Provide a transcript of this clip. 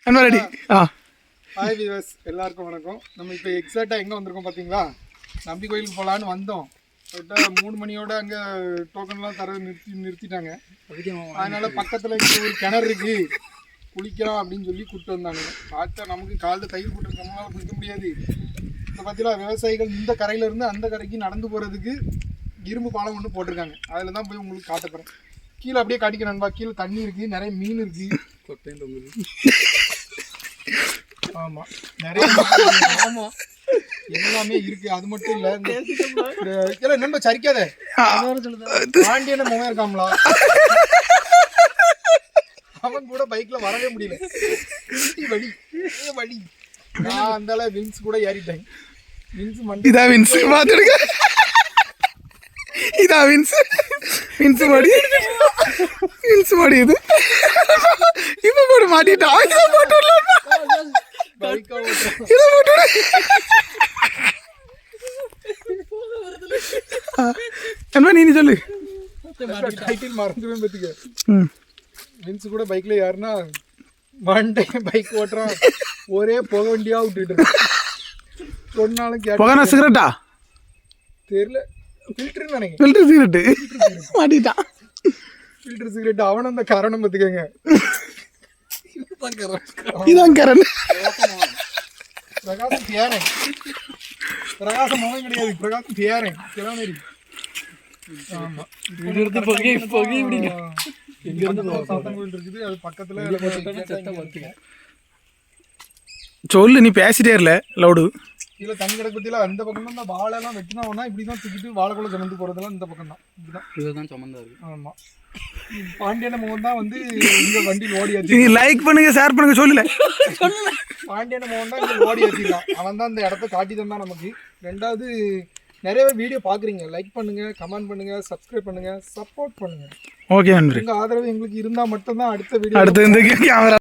Ready. Hi viewers, எல்லாருக்கும் வணக்கம். நம்ம இப்போ எக்ஸாக்டாக எங்கே வந்திருக்கோம் பார்த்தீங்களா? நம்பி கோயிலுக்கு போகலான்னு வந்தோம். கரெக்டாக 3 மணியோட அங்கே டோக்கன்லாம் தர நிறுத்திட்டாங்க. அதனால் பக்கத்தில் இங்கே ஒரு கிணறு இருக்குது, குளிக்கலாம் அப்படின்னு சொல்லி கூப்பிட்டு வந்தாங்க. பார்த்தா நமக்கு காலில் தயிர் போட்டுருக்கோம்னால குளிக்க முடியாது. இப்போ பார்த்தீங்களா, விவசாயிகள் இந்த கரையிலேருந்து அந்த கரைக்கு நடந்து போகிறதுக்கு இரும்பு பாலம் ஒன்று போட்டிருக்காங்க. அதில் தான் போய் உங்களுக்கு காட்ட போகிறேன். கீழே அப்படியே காட்டிக்க நண்பா. கீழே தண்ணி இருக்குது, நிறைய மீன் இருக்குது. ஆமாம், நிறைய ஆமாம் எல்லாமே இருக்கு. அது மட்டும் இல்லை, இல்லை நண்பா சரிக்காத பாண்டியன முகம் இருக்காங்களா, அவன் கூட பைக்ல வரவே முடியல. வழி வழி நான் அந்த வின்ஸ் கூட ஏறிட்டேன். வின்ஸ் மண்டி இதா வின்ஸ் பாத்துடுங்க. இதா வின்ஸ் வின்ஸ் மாடி வின்ஸ் மாடி இது இப்ப போட்டு மாட்டிட்டா. இத போட்டுடலாம், பைக்கா ஓட்டுறேன். இத போட்டு என்ன நீ சொல்லு. டைட்டில் மறந்துவேன் பத்துக்க. வின்ஸ் கூட பைக்ல யாருன்னா மண்டே பைக் ஓட்டுறான், ஒரே புகை வண்டியா விட்டுட்டு சொன்னாலும் புகை சிகரெட்டா தெரியல, ஃபில்டர்னு நினைக்கிறேன். ஃபில்டர் சிகரெட் மாட்டிட்டான். ஃபில்டர் சிகரெட் அவனும் அந்த காரணம் பார்த்துக்கங்க. இதான் கரண். பிரகாசம் பேரன், பிரகாசம் மகன் கிடையாது, பிரகாசம் பேரன் கிளம்பி. ஆமா, சாத்தன் கோயில் இருக்குது, அது பக்கத்துல. சொல்லு, நீ பேசிட்டே இல்ல லவுடு. கீழே தண்ணி கிடக்கு பத்தியில அந்த பக்கம் தான். இந்த வாழைலாம் வெட்டினா ஒன்னா இப்படிதான் தூக்கிட்டு வாழைக்குள்ள சுமந்து போறதெல்லாம் இந்த பக்கம் தான். இதுதான் சுமந்தா இருக்கு. ஆமா, பாண்டியன மோகன் தான் வந்து இந்த வண்டியில் ஓடியாச்சு. நீ லைக் பண்ணுங்க, ஷேர் பண்ணுங்க. சொல்லல, பாண்டியன மோகன் தான் இங்க ஓடியாச்சுதான். அவன் தான் இந்த இடத்த காட்டி தந்தான் நமக்கு. ரெண்டாவது, நிறையவே வீடியோ பாக்குறீங்க, லைக் பண்ணுங்க, கமெண்ட் பண்ணுங்க, சப்ஸ்கிரைப் பண்ணுங்க, சப்போர்ட் பண்ணுங்க. ஓகே நண்பரே, உங்க ஆதரவு எங்களுக்கு இருந்தா மட்டும்தான் அடுத்த வீடியோ அடுத்து இந்த கேமரா